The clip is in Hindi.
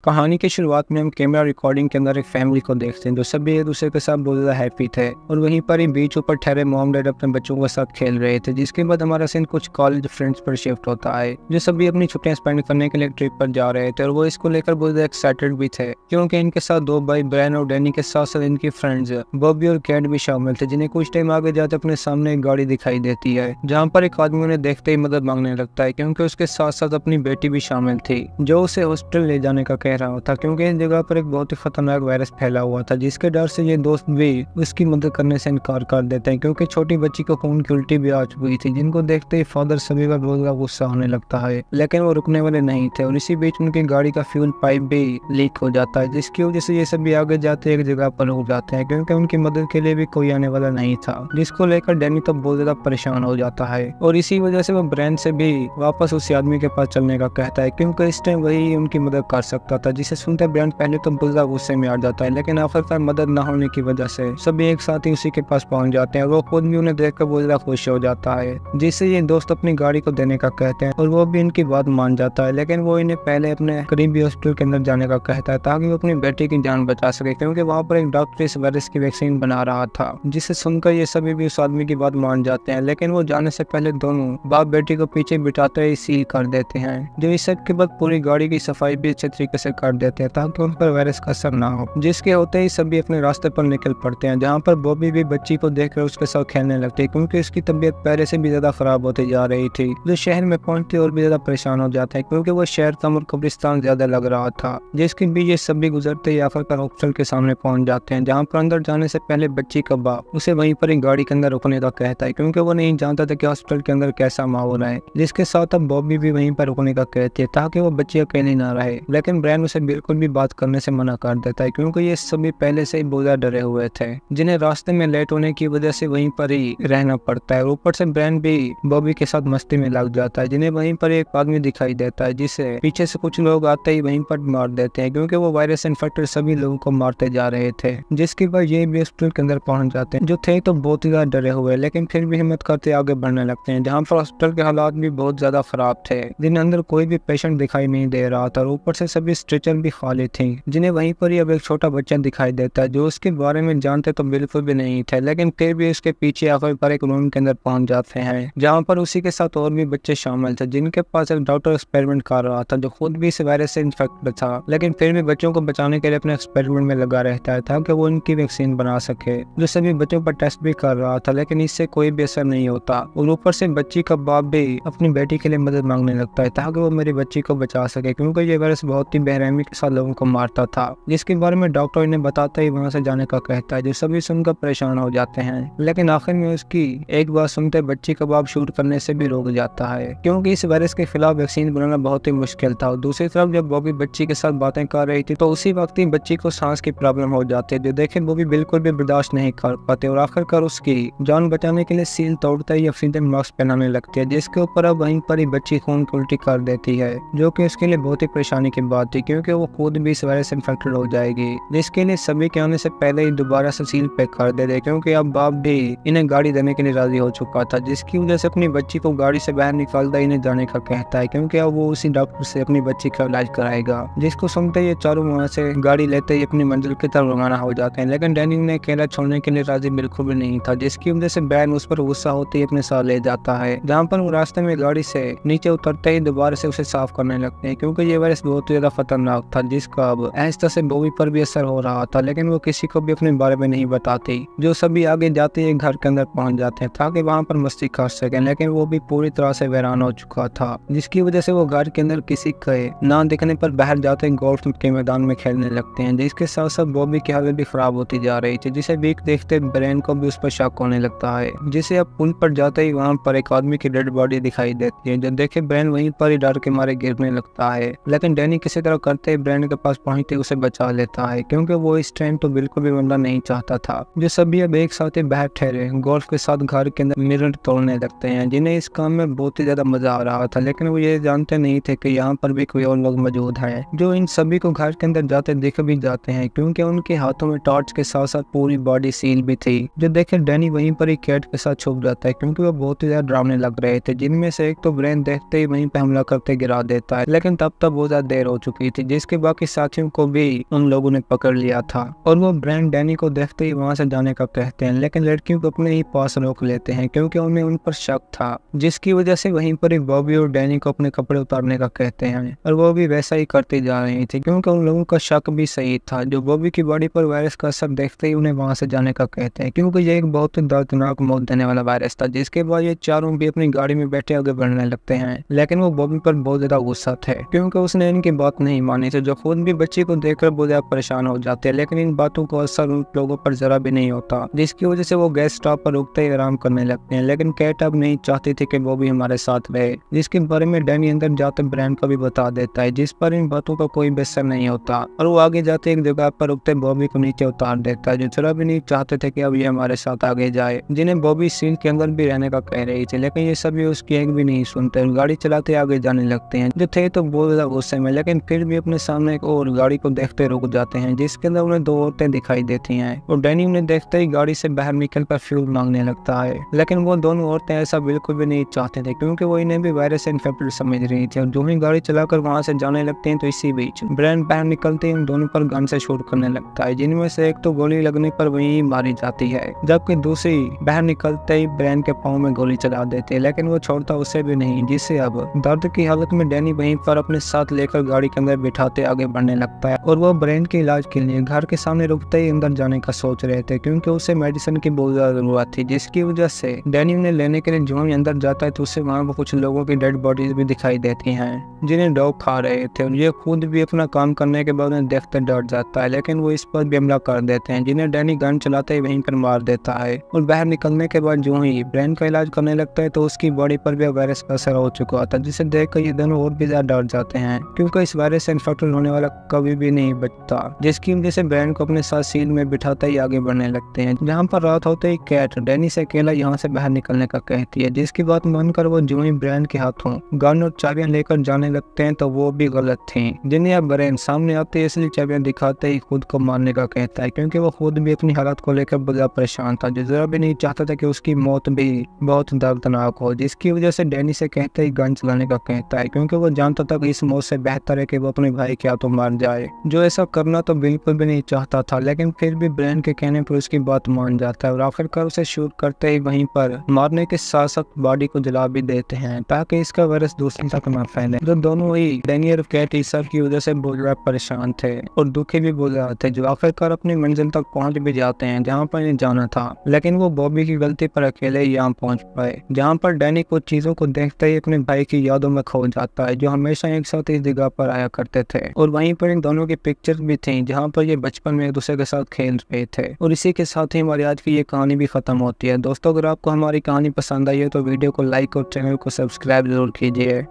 कहानी की शुरुआत में हम कैमरा रिकॉर्डिंग के अंदर एक फैमिली को देखते हैं जो सभी एक दूसरे के साथ बहुत ज़्यादा हैप्पी थे और वहीं पर ही बीच ऊपर ठहरे मॉम डैड अपने बच्चों के साथ खेल रहे थे। जिसके बाद हमारा सीन कुछ कॉलेज फ्रेंड्स पर शिफ्ट होता है जो सभी अपनी छुट्टियां स्पेंड करने के लिए ट्रिप पर जा रहे थे और वो इसको लेकर बहुत ज़्यादा एक्साइटेड भी थे क्योंकि इनके साथ दो भाई ब्रायन और डैनी के साथ साथ इनकी फ्रेंड्स बॉबी और कैट भी शामिल थे, जिन्हें कुछ टाइम आगे जाते अपने सामने एक गाड़ी दिखाई देती है जहाँ पर एक आदमी उन्हें देखते ही मदद मांगने लगता है क्योंकि उसके साथ साथ अपनी बेटी भी शामिल थी जो उसे हॉस्पिटल ले जाने का कह रहा था क्योंकि इस जगह पर एक बहुत ही खतरनाक वायरस फैला हुआ था। जिसके डर से ये दोस्त भी उसकी मदद करने से इनकार कर देते हैं क्योंकि छोटी बच्ची को खून की उल्टी भी आ चुकी थी, जिनको देखते ही फादर सभी का बहुत ज्यादा गुस्सा होने लगता है। लेकिन वो रुकने वाले नहीं थे और इसी बीच उनकी गाड़ी का फ्यूल पाइप भी लीक हो जाता है, जिसकी वजह से ये सभी आगे जाते एक जगह पर रुक जाते हैं क्योंकि उनकी मदद के लिए भी कोई आने वाला नहीं था। जिसको लेकर डैनी तो बहुत ज्यादा परेशान हो जाता है और इसी वजह से वो ब्रायन से भी वापस उस आदमी के पास चलने का कहता है क्योंकि इस टाइम वही उनकी मदद कर सकता था। जिसे सुनते ब्रायन पहले तो बुरा गुस्से में आ जाता है, लेकिन आखिरकार मदद न होने की वजह से सभी एक साथ ही उसी के पास पहुंच जाते हैं और वो खुद भी उन्हें देखकर बहुत ज्यादा खुश हो जाता है। जिससे ये दोस्त अपनी गाड़ी को देने का कहते हैं और वो भी इनकी बात मान जाता है, लेकिन वो इन्हें पहले अपने करीबी हॉस्पिटल के अंदर जाने का कहता है ताकि वो अपनी बेटी की जान बचा सके क्योंकि वहाँ पर एक डॉक्टर इस वायरस की वैक्सीन बना रहा था। जिसे सुनकर ये सभी भी उस आदमी की बात मान जाते हैं, लेकिन वो जाने से पहले दोनों बाप बेटी को पीछे बिठाते ही सील कर देते हैं। जो इस सब के बाद पूरी गाड़ी की सफाई भी अच्छे तरीके से कर देते हैं ताकि उन पर वायरस का असर ना हो। जिसके होते ही सभी अपने रास्ते पर निकल पड़ते हैं जहाँ पर बॉबी भी बच्ची को देखकर उसके साथ खेलने लगती है क्योंकि उसकी तबीयत पहले से भी ज्यादा खराब होती जा रही थी। जो शहर में पहुंचते और भी ज्यादा परेशान हो जाते हैं क्योंकि वो शहर कम और कब्रिस्तान ज्यादा लग रहा था। जिसके भी ये सभी गुजरते ही आखिरकार हॉस्पिटल के सामने पहुंच जाते हैं जहाँ पर अंदर जाने से पहले बच्ची का बाप उसे वहीं पर एक गाड़ी के अंदर रुकने का कहता है क्योंकि वो नहीं जानता था कि हॉस्पिटल के अंदर कैसा माहौल है। जिसके साथ अब बॉबी भी वहीं पर रुकने का कहती है ताकि वो बच्ची अकेली ना रहे, लेकिन ब्रायन उसे बिल्कुल भी बात करने से मना कर देता है क्योंकि ये सभी पहले से ही बहुत ज्यादा डरे हुए थे, जिन्हें रास्ते में लेट होने की वजह से वहीं पर ही रहना पड़ता है। ऊपर से ब्रायन भी बॉबी के साथ मस्ती में लग जाता है, जिन्हें वहीं पर एक आदमी दिखाई देता है जिसे पीछे से कुछ लोग आते ही वहीं पर मार देते हैं क्योंकि वो वायरस इन्फेक्टेड सभी लोगों को मारते जा रहे थे। जिसके बाद ये भी हॉस्पिटल के अंदर पहुंच जाते हैं जो थे तो बहुत ही ज्यादा डरे हुए, लेकिन फिर भी हिम्मत करते आगे बढ़ने लगते हैं जहाँ पर हॉस्पिटल के हालात भी बहुत ज्यादा खराब थे, जिन्हें अंदर कोई भी पेशेंट दिखाई नहीं दे रहा था और ऊपर से सभी स्ट्रेचर भी खाली थी। जिन्हें वहीं पर ही अब एक छोटा बच्चा दिखाई देता है जो उसके बारे में जानते तो बिल्कुल भी नहीं थे, लेकिन फिर भी उसके पीछे आकर पर एक रूम के अंदर पहुंच जाते हैं जहां पर उसी के साथ और भी बच्चे शामिल थे जिनके पास एक डॉक्टर एक्सपेरिमेंट कर रहा था जो खुद भी इस वायरस से इन्फेक्टेड था, लेकिन फिर भी बच्चों को बचाने के लिए अपने एक्सपेरिमेंट में लगा रहता है ताकि वो उनकी वैक्सीन बना सके। जो सभी बच्चों पर टेस्ट भी कर रहा था लेकिन इससे कोई भी असर नहीं होता और ऊपर से बच्ची का बाप भी अपनी बेटी के लिए मदद मांगने लगता है ताकि वो मेरी बच्ची को बचा सके क्योंकि ये वायरस बहुत ही बेरहमी के साथ लोगों को मारता था। जिसके बारे में डॉक्टर इन्हें बताता ही वहाँ से जाने का कहता है जो सभी सुनकर परेशान हो जाते हैं, लेकिन आखिर में उसकी एक बात सुनते बच्ची का बाप शूट करने से भी रोक जाता है क्योंकि इस वायरस के खिलाफ वैक्सीन बनाना बहुत ही मुश्किल था। और दूसरी तरफ जब बॉबी बच्ची के साथ बातें कर रही थी तो उसी वक्त ही बच्ची को सांस की प्रॉब्लम हो जाती है जो देखे बॉबी बिल्कुल भी बर्दाश्त नहीं कर पाते और आखिरकार उसकी जान बचाने के लिए सील तोड़ते ही ऑक्सीजन मास्क पहनाने लगती है, जिसके ऊपर अब वहीं पर ही बच्ची खून की उल्टी कर देती है जो कि उसके लिए बहुत ही परेशानी की बात थी क्योंकि वो खुद भी इस वायरस से इन्फेक्टेड हो जाएगी। जिसके लिए सभी के आने से पहले ही दोबारा से सील पैक कर दे क्योंकि अब बाप भी इन्हें गाड़ी देने के लिए राजी हो चुका था, जिसकी वजह से अपनी बच्ची को गाड़ी से बाहर निकालता इन्हें जाने का कहता है क्योंकि अब वो उसी डॉक्टर से अपनी बच्ची का इलाज कराएगा। जिसको सुनते ये चारों वहाँ से गाड़ी लेते ही अपनी मंजिल की तरफ रवाना हो जाते हैं, लेकिन डैनी ने अकेला छोड़ने के लिए राजी बिल्कुल भी नहीं था, जिसकी वजह से ब्रायन उस पर गुस्सा होते ही अपने साथ ले जाता है जहाँ पर वो रास्ते में गाड़ी से नीचे उतरते ही दोबारा से उसे साफ करने लगते हैं क्योंकि ये वायरस बहुत ज्यादा खतरनाक था जिसका अब आहिस्ता से बॉबी पर भी असर हो रहा था, लेकिन वो किसी को भी अपने बारे में नहीं बताती। जो सभी आगे जाते ही घर के अंदर पहुंच जाते हैं ताकि वहां पर मस्ती कर सकें, लेकिन वो भी पूरी तरह से वीरान हो चुका था, जिसकी वजह से वो घर के अंदर किसी के ना दिखने पर बाहर जाते गोल्फ के मैदान में खेलने लगते हैं। जिसके साथ साथ बॉबी की हालत भी खराब होती जा रही थी, जिसे वीक देखते ब्रेन को भी उस पर शक होने लगता है। जिसे अब पुल पर जाते ही वहाँ पर एक आदमी की डेड बॉडी दिखाई देती है जो देखे ब्रेन वहीं पर ही डर के मारे गिरने लगता है, लेकिन डैनी किसी तरह करते ही ब्रेन के पास पहुंचते उसे बचा लेता है क्योंकि वो इस टाइम तो बिल्कुल भी मरना नहीं चाहता था। जो सभी अब एक साथ ही बाहर ठहरे गोल्फ के साथ घर के अंदर मिरर तोड़ने लगते हैं, जिन्हें इस काम में बहुत ही ज्यादा मजा आ रहा था, लेकिन वो ये जानते नहीं थे कि यहाँ पर भी कोई और लोग मौजूद है जो इन सभी को घर के अंदर जाते दिख भी जाते हैं क्योंकि उनके हाथों में टॉर्च के साथ साथ पूरी बॉडी सील भी थी। जो देखे डैनी वहीं पर ही कैट के साथ छुप जाता है क्योंकि वो बहुत ही ज्यादा डरावने लग रहे थे, जिनमें से एक तो ब्रेन देखते ही वहीं पे हमला करते गिरा देता है, लेकिन तब तक बहुत ज्यादा देर हो चुकी थी, जिसके बाकी साथियों को भी उन लोगों ने पकड़ लिया था और वो ब्रायन डैनी को देखते ही वहाँ से जाने का कहते हैं, लेकिन लड़कियों को अपने ही पास रोक लेते हैं क्योंकि उन्हें उन पर शक था, जिसकी वजह से वहीं पर ही बॉबी और डैनी को अपने कपड़े उतारने का कहते हैं और वो भी वैसा ही करते जा रही थी क्योंकि उन लोगों का शक भी सही था। जो बॉबी की बॉडी पर वायरस का असर देखते ही उन्हें वहाँ से जाने का कहते हैं क्योंकि ये एक बहुत ही दर्दनाक मौत देने वाला वायरस था। जिसके बाद ये चारों भी अपनी गाड़ी में बैठे आगे बढ़ने लगते हैं, लेकिन वो बॉबी पर बहुत ज्यादा गुस्सा थे क्योंकि उसने इनकी बात नहीं मानी थी, जो खुद भी बच्ची को देखकर बहुत ज्यादा परेशान हो जाते हैं, लेकिन इन बातों का असर उन लोगों पर जरा भी नहीं होता, जिसकी वजह से वो गैस स्टॉप पर रुकते ही आराम करने लगते हैं। लेकिन कैट अब नहीं चाहती थी कि वो भी हमारे साथ रहे, जिसके बारे में डैनी अंदर जाते ब्रायन को भी बता देता है, जिस पर इन बातों का कोई बेसर नहीं होता और वो आगे जाते एक जगह पर रुकते बॉबी को नीचे उतार देता है, जो जरा भी नहीं चाहते थे कि अब ये हमारे साथ आगे जाए, जिन्हें बॉबी सीन के अंदर भी रहने का कह रही थी, लेकिन ये सभी उसकी एक भी नहीं सुनते, गाड़ी चलाते आगे जाने लगते हैं। जो थे तो बहुत ज्यादा गुस्से में, लेकिन फिर भी अपने सामने एक और गाड़ी को देखते रुक जाते हैं, जिसके अंदर उन्हें दो औरतें दिखाई देती हैं और डैनी उन्हें देखते ही गाड़ी से बाहर निकलकर फ्यूल मांगने लगता है, लेकिन वो दोनों औरतें ऐसा बिल्कुल भी नहीं चाहते थे क्योंकि वो इन्हें भी वायरस से इन्फेक्टेड समझ रही थी और जो ही गाड़ी चलाकर वहां से जाने लगते हैं तो इसी बीच ब्रायन बाहर निकलते ही उन दोनों पर गन से शूट करने लगता है, जिनमें से एक तो गोली लगने पर वहीं मारी जाती है, जबकि दूसरी बाहर निकलते ही ब्रायन के पाँव में गोली चला देती है, लेकिन वो छोड़ता उसे भी नहीं, जिससे अब दर्द की हालत में डैनी वहीं पर अपने साथ लेकर गाड़ी के अंदर बिठाते आगे बढ़ने लगता है और वो ब्रायन के इलाज के लिए घर के सामने रुकते ही अंदर जाने का सोच रहे थे क्योंकि उसे मेडिसिन की बहुत ज्यादा जरूरत थी, जिसकी वजह से डैनी उन्हें लेने के लिए जो ही अंदर जाता है तो उसे वहाँ पर कुछ लोगों की डेड बॉडीज भी दिखाई देती हैं जिन्हें डॉग खा रहे थे और ये खुद भी अपना काम करने के बाद उन्हें देखते डर जाता है, लेकिन वो इस पर भी हमला कर देते हैं, जिन्हें डैनी गन चलाते ही वहीं पर मार देता है और बाहर निकलने के बाद जो ही ब्रायन का इलाज करने लगता है तो उसकी बॉडी पर भी वायरस का असर हो चुका था, जिसे देखकर ये दोनों और भी ज्यादा डर जाते हैं क्योंकि इस वायरस से इन्फेक्टेड होने वाला कभी भी नहीं बचता, जिसकी वजह से ब्रायन को अपने साथ सील में बिठाते ही आगे बढ़ने लगते हैं। जहाँ पर रात होते ही कैट डैनी से अकेला यहाँ से बाहर निकलने का कहती है, जिसकी बात मानकर वो जो ही ब्रायन के हाथों गन और चाबियां लेकर जाने लगते हैं तो वो भी गलत थी, जिन्हें अब ब्रायन सामने आते इसलिए चाबियां दिखाते ही खुद को मारने का कहता है क्योंकि वो खुद भी अपनी हालत को लेकर बड़ा परेशान था, जो जरा भी नहीं चाहता था कि उसकी मौत भी बहुत दर्दनाक हो, जिसकी वजह से डैनी से कहते ही गन चलाने का कहता है क्योंकि वो जानता था कि इस मौत से बेहतर है कि वो अपने भाई के हाथों मार जाए, जो ऐसा करना तो बिल्कुल भी नहीं चाहता था, लेकिन फिर भी ब्रायन के कहने पर उसकी बात मान जाता है और आखिरकार उसे शूट करते ही वहीं पर मारने के साथ साथ बॉडी को जला भी देते हैं ताकि इसका वायरस दूसरी तक न फैले। जो दोनों ही डैनी और कैट इस सब की वजह से बहुत ज्यादा परेशान थे और दुखी भी बहुत ज्यादा थे, जो आखिरकार अपनी मंजिल तक पहुंच भी जाते हैं जहाँ पर इन्हें जाना था, लेकिन वो बॉबी की गलती पर अकेले ही यहाँ पहुंच पाए, जहाँ पर डैनी कुछ चीजों को देखते ही अपने भाई की यादों में खो जाता है, जो हमेशा एक साथ इस जगह पर आया करते थे और वहीं पर इन दोनों की पिक्चर्स भी थी जहाँ पर ये बचपन में एक दूसरे के साथ खेल रहे थे। और इसी के साथ ही हमारी आज की ये कहानी भी खत्म होती है। दोस्तों, अगर आपको हमारी कहानी पसंद आई है तो वीडियो को लाइक और चैनल को सब्सक्राइब जरूर कीजिए।